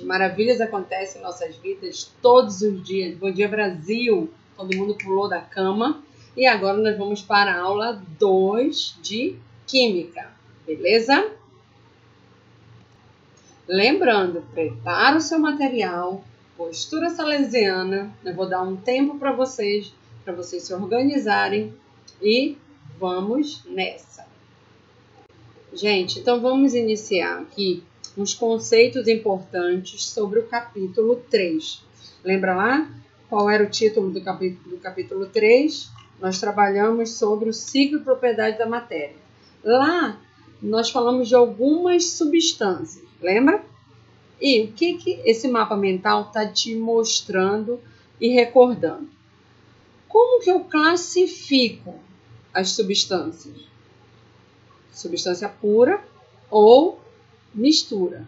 Maravilhas acontecem em nossas vidas todos os dias. Bom dia, Brasil! Todo mundo pulou da cama. E agora nós vamos para a aula 2 de Química, beleza? Lembrando, prepara o seu material, postura salesiana. Eu vou dar um tempo para vocês se organizarem e vamos nessa. Gente, então vamos iniciar aqui uns conceitos importantes sobre o capítulo 3. Lembra lá? Qual era o título do capítulo 3? Nós trabalhamos sobre o ciclo e propriedade da matéria. Lá, nós falamos de algumas substâncias, lembra? E o que esse mapa mental está te mostrando e recordando? Como que eu classifico as substâncias? Substância pura ou mistura,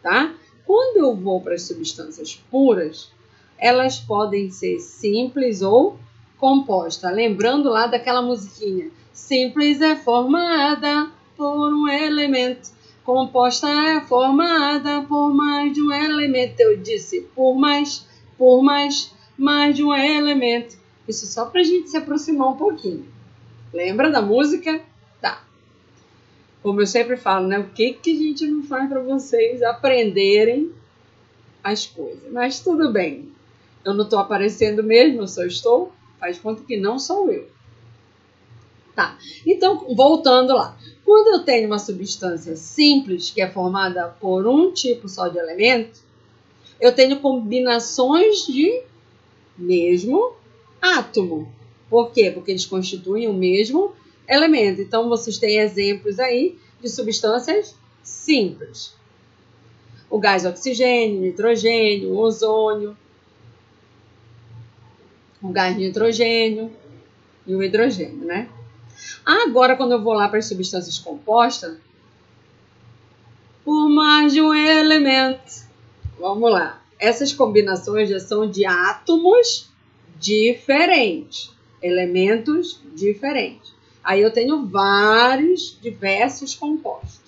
tá? Quando eu vou para as substâncias puras, elas podem ser simples ou composta. Lembrando lá daquela musiquinha. Simples é formada por um elemento. Composta é formada por mais de um elemento. Eu disse por mais de um elemento. Isso só para a gente se aproximar um pouquinho. Lembra da música? Tá. Como eu sempre falo, né? O que a gente não faz para vocês aprenderem as coisas? Mas tudo bem. Eu não estou aparecendo mesmo, eu só estou. Faz conta que não sou eu. Tá. Então, voltando lá. Quando eu tenho uma substância simples, que é formada por um tipo só de elemento, eu tenho combinações de mesmo átomo. Por quê? Porque eles constituem o mesmo elemento. Então, vocês têm exemplos aí de substâncias simples. O gás oxigênio, nitrogênio, o ozônio, o gás nitrogênio e o hidrogênio, né? Agora, quando eu vou lá para as substâncias compostas, por mais de um elemento. Vamos lá. Essas combinações já são de átomos diferentes, elementos diferentes. Aí eu tenho diversos compostos.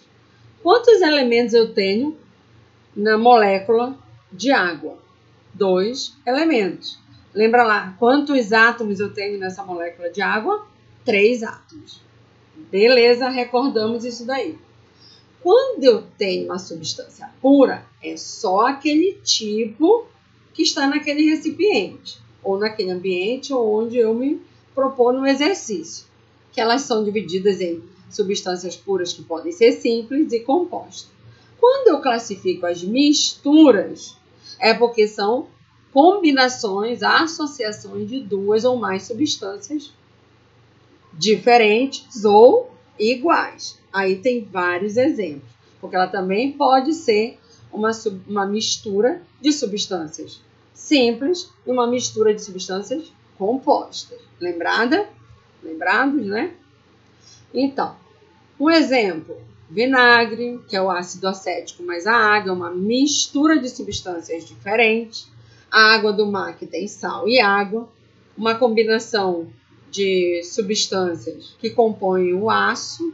Quantos elementos eu tenho na molécula de água? 2 elementos. Lembra lá, quantos átomos eu tenho nessa molécula de água? 3 átomos. Beleza, recordamos isso daí. Quando eu tenho uma substância pura, é só aquele tipo que está naquele recipiente, ou naquele ambiente onde eu me propor no exercício. Que elas são divididas em substâncias puras que podem ser simples e compostas. Quando eu classifico as misturas, é porque são combinações, associações de 2 ou mais substâncias diferentes ou iguais. Aí tem vários exemplos, porque ela também pode ser uma mistura de substâncias simples e uma mistura de substâncias compostas. Lembrados, né? Então, um exemplo, vinagre, que é o ácido acético mais a água, é uma mistura de substâncias diferentes. A água do mar, que tem sal e água, uma combinação de substâncias que compõem o aço,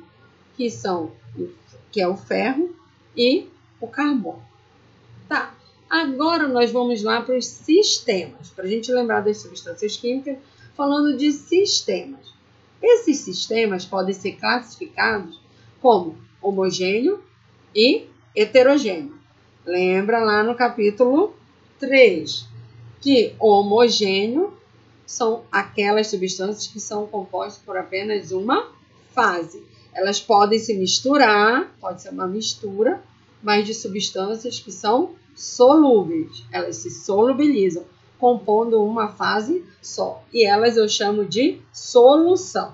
que é o ferro, e o carbono. Tá, agora nós vamos lá para os sistemas, para a gente lembrar das substâncias químicas, falando de sistemas. Esses sistemas podem ser classificados como homogêneo e heterogêneo. Lembra lá no capítulo 3 que homogêneo são aquelas substâncias que são compostas por apenas uma fase. Elas podem se misturar, pode ser uma mistura, mas de substâncias que são solúveis. Elas se solubilizam, compondo uma fase só. E elas eu chamo de solução.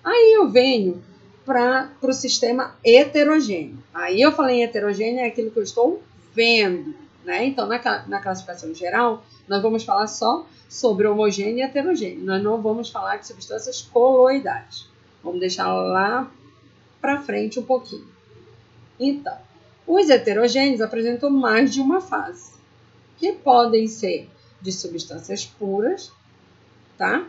Aí eu venho para o sistema heterogêneo. Aí eu falei em heterogêneo, é aquilo que eu estou vendo, né? Então, na classificação geral, nós vamos falar só sobre homogêneo e heterogêneo. Nós não vamos falar de substâncias coloidais. Vamos deixar lá para frente um pouquinho. Então, os heterogêneos apresentam mais de uma fase, que podem ser de substâncias puras, tá?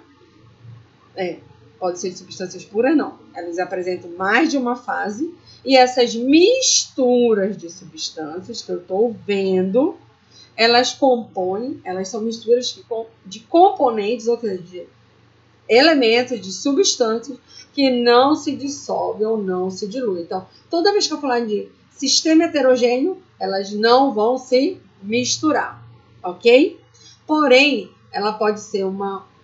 Pode ser de substâncias puras, não. Elas apresentam mais de uma fase e essas misturas de substâncias que eu estou vendo, elas são misturas de componentes, ou seja, de elementos, de substâncias que não se dissolvem ou não se diluem. Então, toda vez que eu falar de sistema heterogêneo, elas não vão se misturar, ok? Porém, ela pode ser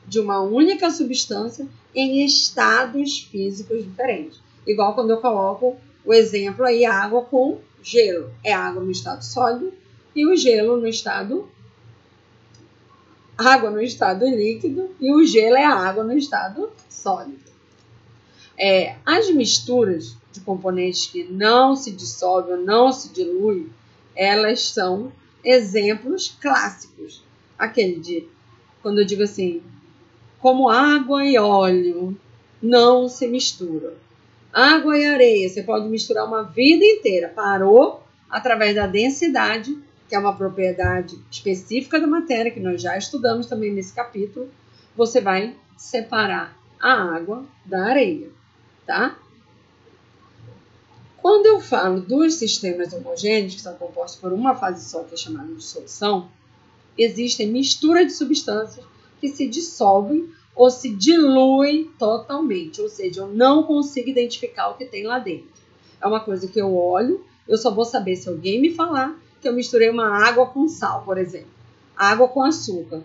de uma única substância em estados físicos diferentes. Igual quando eu coloco o exemplo aí, água com gelo. É água no estado sólido e o gelo no estado... água no estado líquido e o gelo é a água no estado sólido. As misturas de componentes que não se dissolvem ou não se diluem, elas são exemplos clássicos. Aquele de, quando eu digo assim, como água e óleo não se misturam. Água e areia, você pode misturar uma vida inteira. Parou através da densidade, que é uma propriedade específica da matéria, que nós já estudamos também nesse capítulo. Você vai separar a água da areia, tá? Quando eu falo dos sistemas homogêneos, que são compostos por uma fase só, que é chamada de solução, existem mistura de substâncias que se dissolvem ou se diluem totalmente, ou seja, eu não consigo identificar o que tem lá dentro. É uma coisa que eu olho, eu só vou saber se alguém me falar que eu misturei uma água com sal, por exemplo, água com açúcar.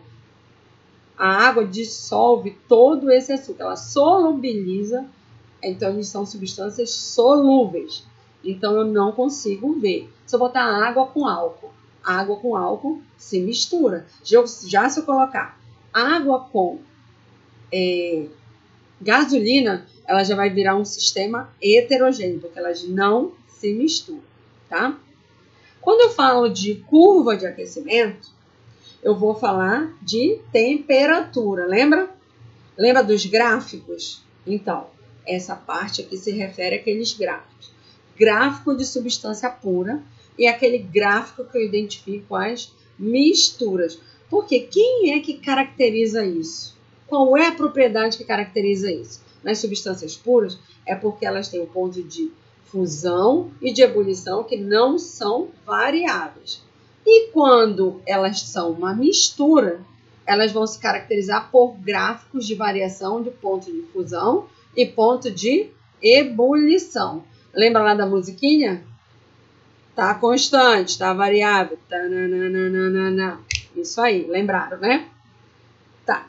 A água dissolve todo esse açúcar, ela solubiliza, então eles são substâncias solúveis, então eu não consigo ver. Se eu botar água com álcool se mistura. Já se eu colocar água com gasolina, ela já vai virar um sistema heterogêneo, porque elas não se misturam, tá? Quando eu falo de curva de aquecimento, eu vou falar de temperatura, lembra? Lembra dos gráficos? Então, essa parte aqui se refere àqueles gráficos. Gráfico de substância pura e aquele gráfico que eu identifico as misturas. Porque quem é que caracteriza isso? Qual é a propriedade que caracteriza isso? Nas substâncias puras é porque elas têm o ponto de fusão e de ebulição que não são variáveis. E quando elas são uma mistura, elas vão se caracterizar por gráficos de variação de ponto de fusão e ponto de ebulição. Lembra lá da musiquinha? Tá constante, tá variável. Isso aí, lembraram, né? Tá.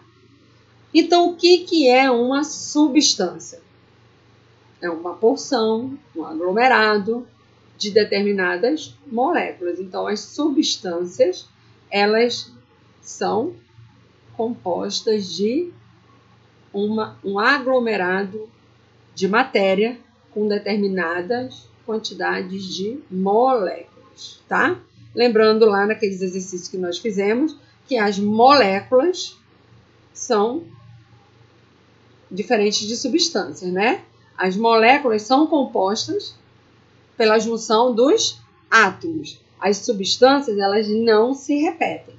Então, o que é uma substância? É uma porção, um aglomerado de determinadas moléculas. Então, as substâncias, elas são compostas de um aglomerado de matéria com determinadas quantidades de moléculas, tá? Lembrando lá naqueles exercícios que nós fizemos, que as moléculas são diferentes de substâncias, né? As moléculas são compostas pela junção dos átomos. As substâncias, elas não se repetem.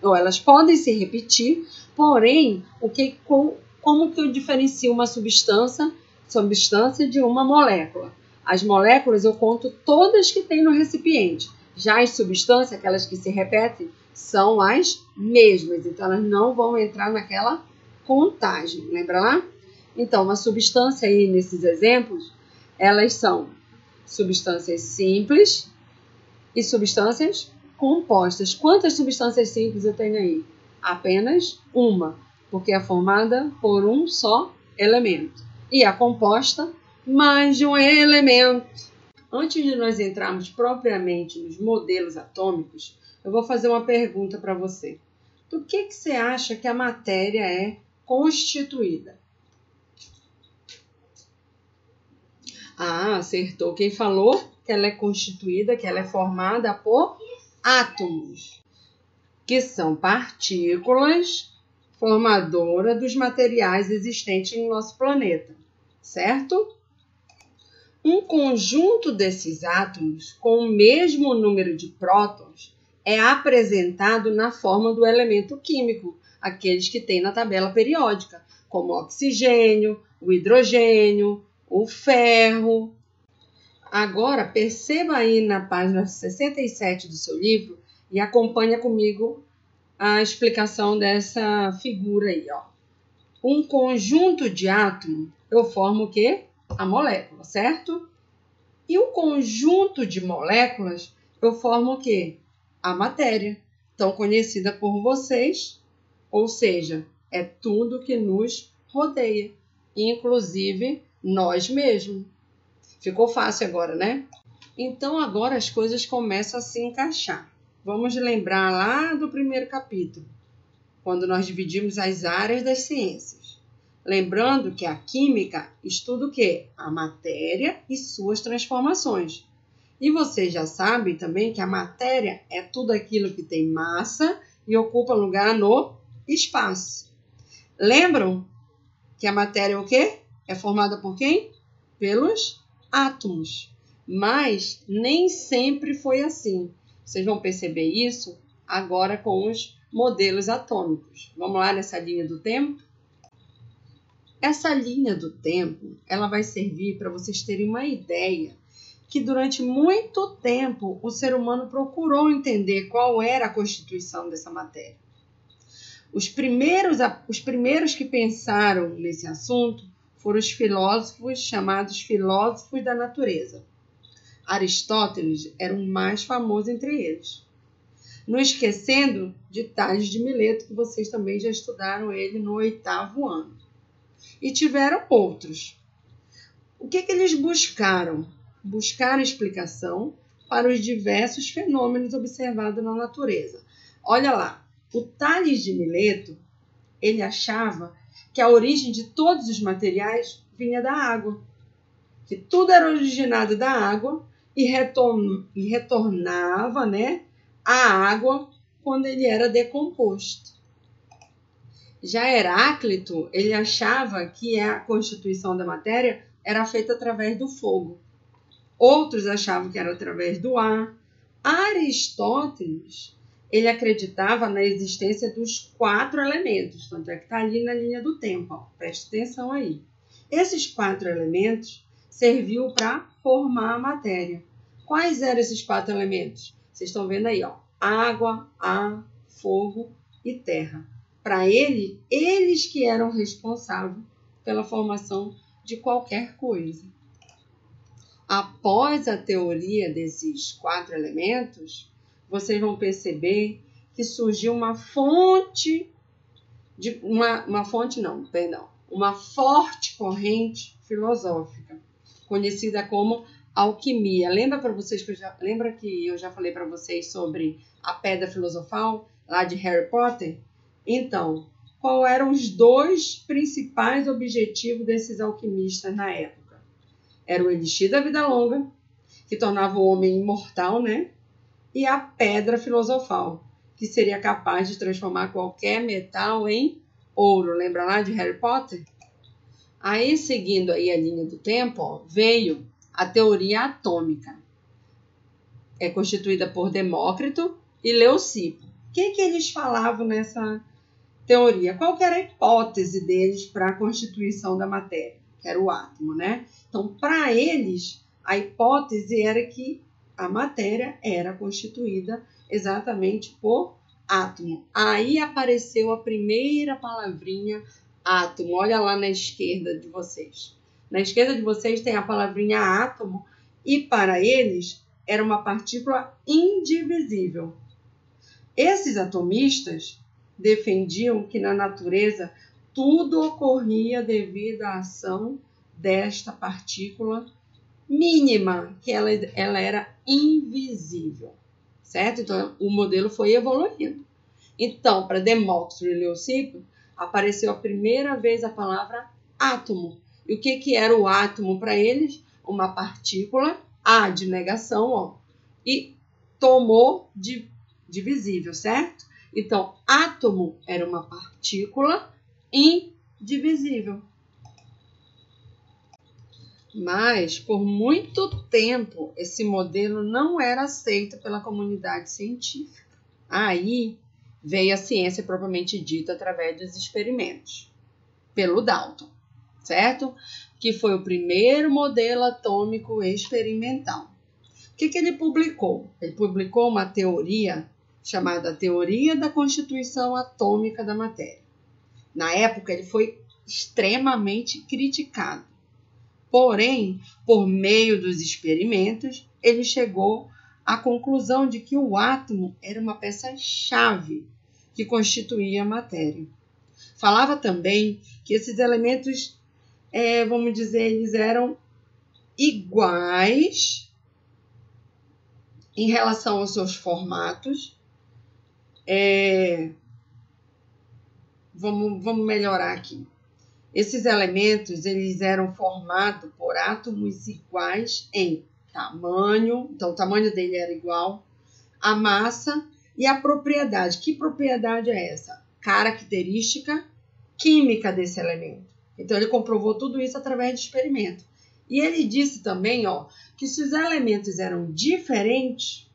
Ou elas podem se repetir, porém, como que eu diferencio uma substância de uma molécula? As moléculas eu conto todas que tem no recipiente. Já as substâncias, aquelas que se repetem, são as mesmas. Então, elas não vão entrar naquela contagem. Lembra lá? Então, uma substância aí, nesses exemplos, elas são substâncias simples e substâncias compostas. Quantas substâncias simples eu tenho aí? Apenas uma, porque é formada por um só elemento. E a composta, mais de um elemento. Antes de nós entrarmos propriamente nos modelos atômicos, eu vou fazer uma pergunta para você. Do que você acha que a matéria é constituída? Ah, acertou. Quem falou que ela é constituída, que ela é formada por átomos, que são partículas formadoras dos materiais existentes no nosso planeta, certo? Um conjunto desses átomos com o mesmo número de prótons é apresentado na forma do elemento químico, aqueles que tem na tabela periódica. como o oxigênio, o hidrogênio, o ferro. Agora, perceba aí na página 67 do seu livro e acompanha comigo a explicação dessa figura aí, ó. Um conjunto de átomos, eu formo o quê? A molécula, certo? E um conjunto de moléculas, eu formo o quê? A matéria, tão conhecida por vocês, ou seja, é tudo que nos rodeia, inclusive nós mesmos. Ficou fácil agora, né? Então agora as coisas começam a se encaixar. Vamos lembrar lá do primeiro capítulo, quando nós dividimos as áreas das ciências. Lembrando que a química estuda o quê? A matéria e suas transformações. E você já sabe também que a matéria é tudo aquilo que tem massa e ocupa lugar no espaço. Lembram que a matéria é o quê? É formada por quem? Pelos átomos. Mas nem sempre foi assim. Vocês vão perceber isso agora com os modelos atômicos. Vamos lá nessa linha do tempo? Essa linha do tempo, ela vai servir para vocês terem uma ideia que durante muito tempo o ser humano procurou entender qual era a constituição dessa matéria. Os primeiros que pensaram nesse assunto foram os filósofos chamados filósofos da natureza. Aristóteles era o mais famoso entre eles. Não esquecendo de Tales de Mileto, que vocês também já estudaram ele no 8º ano. E tiveram outros. O que eles buscaram? Buscaram explicação para os diversos fenômenos observados na natureza. Olha lá, o Tales de Mileto, ele achava que a origem de todos os materiais vinha da água, que tudo era originado da água e retornava, né, à água quando ele era decomposto. Já Heráclito, ele achava que a constituição da matéria era feita através do fogo. Outros achavam que era através do ar. Aristóteles, ele acreditava na existência dos 4 elementos, tanto é que está ali na linha do tempo, ó. Preste atenção aí. Esses 4 elementos serviam para formar a matéria. Quais eram esses 4 elementos? Vocês estão vendo aí, ó, água, ar, fogo e terra. Para eles que eram responsáveis pela formação de qualquer coisa. Após a teoria desses 4 elementos, vocês vão perceber que surgiu uma forte corrente filosófica, conhecida como alquimia. Lembra que eu já falei para vocês sobre a pedra filosofal lá de Harry Potter? Então, quais eram os 2 principais objetivos desses alquimistas na época? Era o elixir da vida longa, que tornava o homem imortal, né? E a pedra filosofal, que seria capaz de transformar qualquer metal em ouro. Lembra lá de Harry Potter? Aí, seguindo aí a linha do tempo, ó, veio a teoria atômica. É constituída por Demócrito e Leucipo. O que eles falavam nessa teoria? Qual que era a hipótese deles para a constituição da matéria? Que era o átomo, né? Então, para eles, a hipótese era que a matéria era constituída exatamente por átomo. Aí apareceu a primeira palavrinha átomo. Olha lá na esquerda de vocês. Na esquerda de vocês tem a palavrinha átomo e para eles era uma partícula indivisível. Esses atomistas defendiam que na natureza tudo ocorria devido à ação desta partícula mínima, que ela era invisível, certo? Então, o modelo foi evoluindo. Então, para Demócrito e Leucipo, apareceu a primeira vez a palavra átomo. E o que era o átomo para eles? Uma partícula, A de negação, ó, e tomou de divisível, certo? Então, átomo era uma partícula indivisível. Mas, por muito tempo, esse modelo não era aceito pela comunidade científica. Aí veio a ciência propriamente dita através dos experimentos. pelo Dalton, certo? Que foi o primeiro modelo atômico experimental. O que ele publicou? Ele publicou uma teoria chamada Teoria da Constituição Atômica da Matéria. Na época, ele foi extremamente criticado. Porém, por meio dos experimentos, ele chegou à conclusão de que o átomo era uma peça-chave que constituía a matéria. Falava também que esses elementos, vamos dizer, eles eram iguais em relação aos seus formatos. Vamos melhorar aqui. Esses elementos, eles eram formados por átomos iguais em tamanho, então o tamanho dele era igual, a massa e a propriedade. Que propriedade é essa? Característica química desse elemento. Então ele comprovou tudo isso através de experimento. E ele disse também, que se os elementos eram diferentes,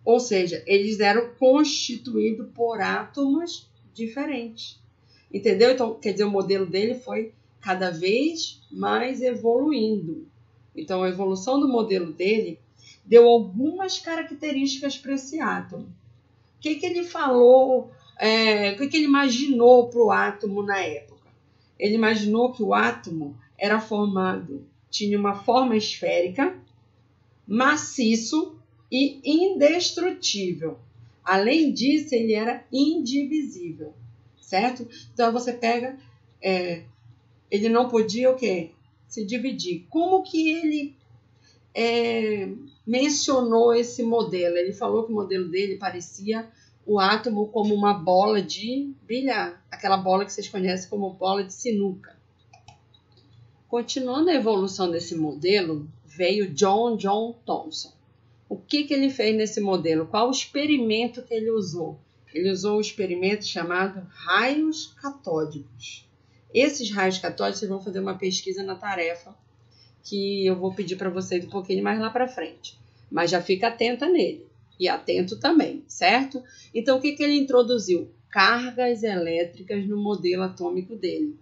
ou seja, eles eram constituídos por átomos diferentes. Entendeu? Então, quer dizer, o modelo dele foi cada vez mais evoluindo. Então, a evolução do modelo dele deu algumas características para esse átomo. O que ele falou, o que ele imaginou para o átomo na época? Ele imaginou que o átomo era formado, tinha uma forma esférica, maciço e indestrutível. Além disso, ele era indivisível. Certo? Então, você pega, ele não podia o quê? Se dividir. Como que ele mencionou esse modelo? Ele falou que o modelo dele parecia o átomo como uma bola de bilhar. Aquela bola que vocês conhecem como bola de sinuca. Continuando a evolução desse modelo, veio John Thomson. O que ele fez nesse modelo? Qual o experimento que ele usou? Ele usou um experimento chamado raios catódicos. Esses raios catódicos, vocês vão fazer uma pesquisa na tarefa, que eu vou pedir para vocês um pouquinho mais lá para frente. Mas já fica atenta nele. E atento também, certo? Então, o que ele introduziu? Cargas elétricas no modelo atômico dele.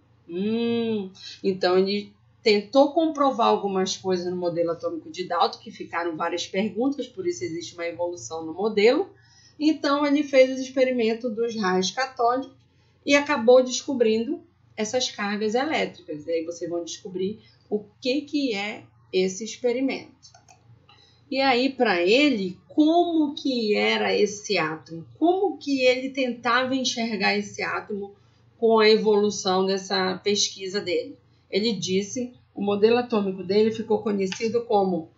Então, ele tentou comprovar algumas coisas no modelo atômico de Dalton, que ficaram várias perguntas, por isso existe uma evolução no modelo. Então, ele fez os experimentos dos raios catódicos e acabou descobrindo essas cargas elétricas. E aí vocês vão descobrir o que é esse experimento. E aí, para ele, como que era esse átomo? Como que ele tentava enxergar esse átomo com a evolução dessa pesquisa dele? Ele disse, o modelo atômico dele ficou conhecido como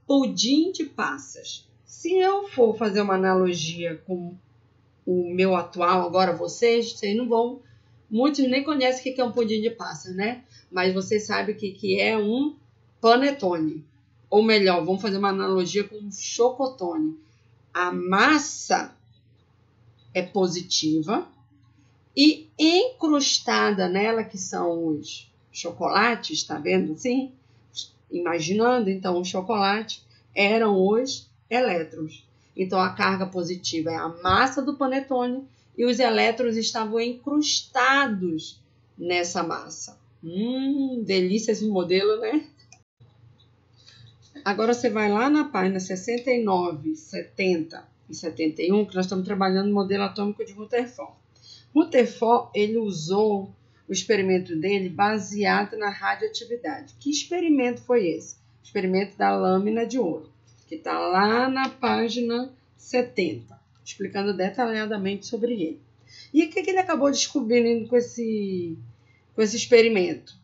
pudim de passas. Se eu for fazer uma analogia com o meu atual, agora vocês não vão... Muitos nem conhecem o que é um pudim de passas, né? Mas vocês sabem o que é um panetone. Ou melhor, vamos fazer uma analogia com um chocotone. A massa é positiva e encrustada nela, que são os chocolates, tá vendo assim? Imaginando, então, o chocolate eram os elétrons. Então, a carga positiva é a massa do panetone e os elétrons estavam encrustados nessa massa. Delícia esse modelo, né? Agora você vai lá na página 69, 70 e 71, que nós estamos trabalhando no modelo atômico de Rutherford. Rutherford, ele usou o experimento dele baseado na radioatividade. Que experimento foi esse? O experimento da lâmina de ouro, que está lá na página 70, explicando detalhadamente sobre ele. E o que ele acabou descobrindo com esse experimento?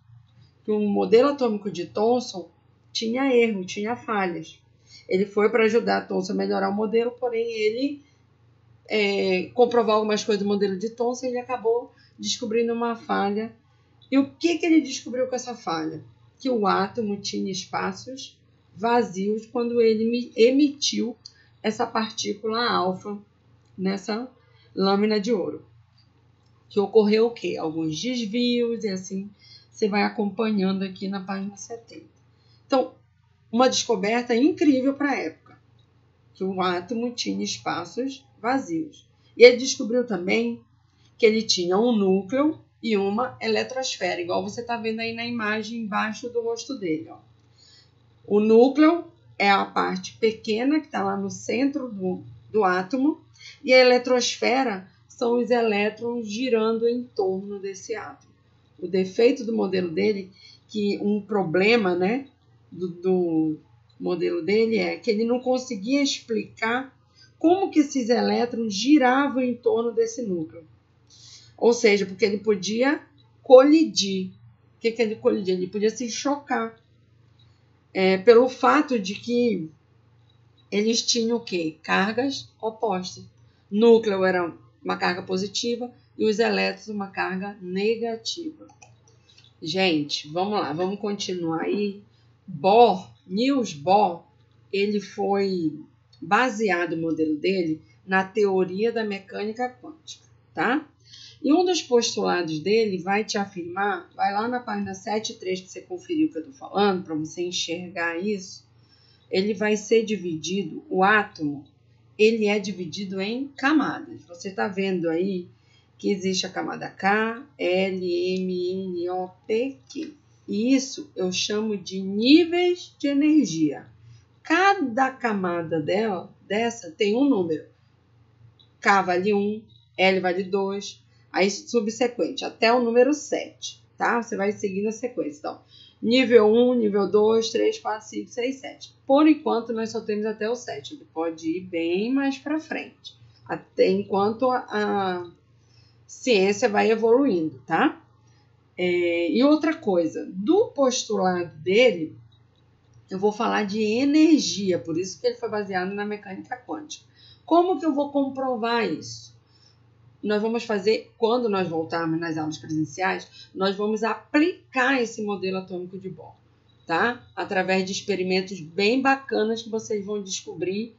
Que o modelo atômico de Thomson tinha erro, tinha falhas. Ele foi para ajudar Thomson a melhorar o modelo, porém ele comprovar algumas coisas do modelo de Thomson, ele acabou descobrindo uma falha. E o que ele descobriu com essa falha? Que o átomo tinha espaços vazios quando ele emitiu essa partícula alfa nessa lâmina de ouro. Que ocorreu o quê? Alguns desvios e assim você vai acompanhando aqui na página 70. Então, uma descoberta incrível para a época, que o átomo tinha espaços vazios. E ele descobriu também que ele tinha um núcleo e uma eletrosfera, igual você está vendo aí na imagem embaixo do rosto dele. Ó. O núcleo é a parte pequena que está lá no centro do átomo, e a eletrosfera são os elétrons girando em torno desse átomo. O defeito do modelo dele, que um problema, né, do modelo dele é que ele não conseguia explicar como que esses elétrons giravam em torno desse núcleo. Ou seja, porque ele podia colidir. O que ele colidir? Ele podia se chocar. Pelo fato de que eles tinham o quê? Cargas opostas. Núcleo era uma carga positiva e os elétrons uma carga negativa. Gente, vamos lá, vamos continuar aí. Niels Bohr, ele foi baseado o modelo dele na teoria da mecânica quântica, tá? E um dos postulados dele vai te afirmar, vai lá na página 7.3 para você conferir o que eu estou falando, para você enxergar isso. Ele vai ser dividido, o átomo, ele é dividido em camadas. Você está vendo aí que existe a camada K, L, M, N, O, P, Q. E isso eu chamo de níveis de energia. Cada camada dessa tem um número. K vale 1, L vale 2, aí subsequente, até o número 7, tá? Você vai seguindo a sequência. Então, nível 1, nível 2, 3, 4, 5, 6, 7. Por enquanto, nós só temos até o 7. Ele pode ir bem mais para frente, até enquanto a ciência vai evoluindo, tá? E outra coisa, do postulado dele, eu vou falar de energia, por isso que ele foi baseado na mecânica quântica. Como que eu vou comprovar isso? Nós vamos fazer, quando nós voltarmos nas aulas presenciais, nós vamos aplicar esse modelo atômico de Bohr, tá? Através de experimentos bem bacanas que vocês vão descobrir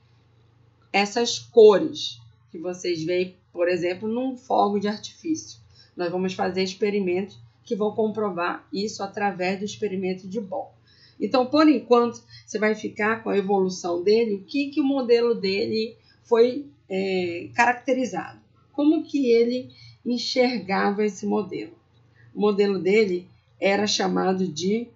essas cores que vocês veem, por exemplo, num fogo de artifício. Nós vamos fazer experimentos que vão comprovar isso através do experimento de Bohr. Então, por enquanto, você vai ficar com a evolução dele, o que o modelo dele foi caracterizado. Como que ele enxergava esse modelo? O modelo dele era chamado de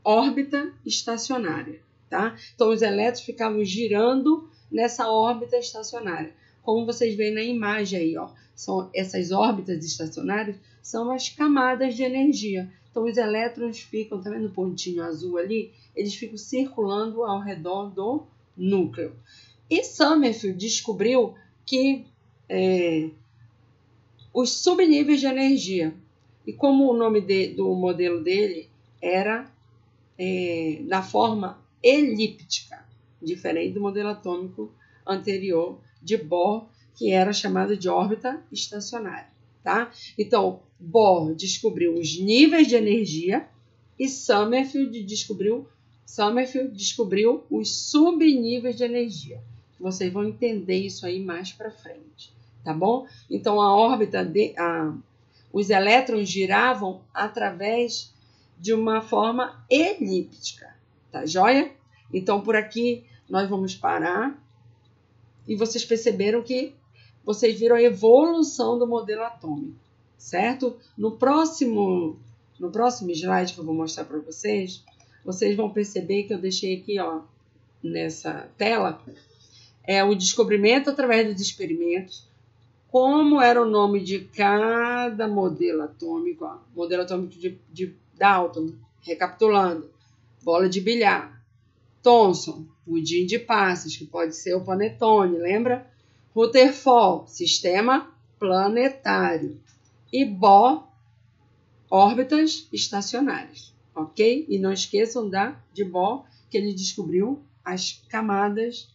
órbita estacionária, tá? Então, os elétrons ficavam girando nessa órbita estacionária. Como vocês veem na imagem aí, ó, essas órbitas estacionárias são as camadas de energia. Então, os elétrons ficam, tá vendo o pontinho azul ali? Eles ficam circulando ao redor do núcleo. E Sommerfeld descobriu que os subníveis de energia, e como o nome do modelo dele era da forma elíptica, diferente do modelo atômico anterior de Bohr, que era chamado de órbita estacionária, tá? Então, Bohr descobriu os níveis de energia e Sommerfeld descobriu os subníveis de energia. Vocês vão entender isso aí mais para frente, tá bom? Então, a órbita os elétrons giravam através de uma forma elíptica, tá joia? Então, por aqui nós vamos parar e vocês perceberam que vocês viram a evolução do modelo atômico, certo? No próximo slide que eu vou mostrar para vocês, vocês vão perceber que eu deixei aqui, ó, nessa tela, o descobrimento através dos experimentos, como era o nome de cada modelo atômico, ó, modelo atômico de Dalton, recapitulando, bola de bilhar, Thomson, pudim de passas, que pode ser o panetone, lembra? Rutherford, sistema planetário. E Bohr, órbitas estacionárias, ok? E não esqueçam de Bohr, que ele descobriu as camadas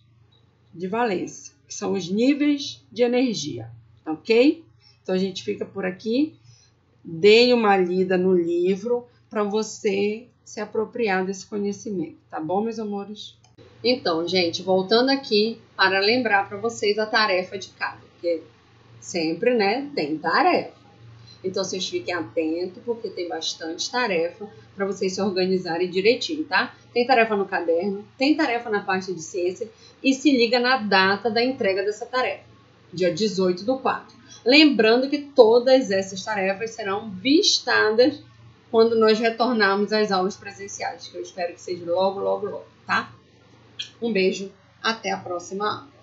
de valência, que são os níveis de energia, ok? Então, a gente fica por aqui. Deem uma lida no livro para você se apropriar desse conhecimento, tá bom, meus amores? Então, gente, voltando aqui para lembrar para vocês a tarefa de casa, porque sempre, né, tem tarefa. Então, vocês fiquem atentos, porque tem bastante tarefa para vocês se organizarem direitinho, tá? Tem tarefa no caderno, tem tarefa na parte de ciência e se liga na data da entrega dessa tarefa. dia 18/4. Lembrando que todas essas tarefas serão vistadas quando nós retornarmos às aulas presenciais, que eu espero que seja logo, logo, logo, tá? Um beijo, até a próxima aula.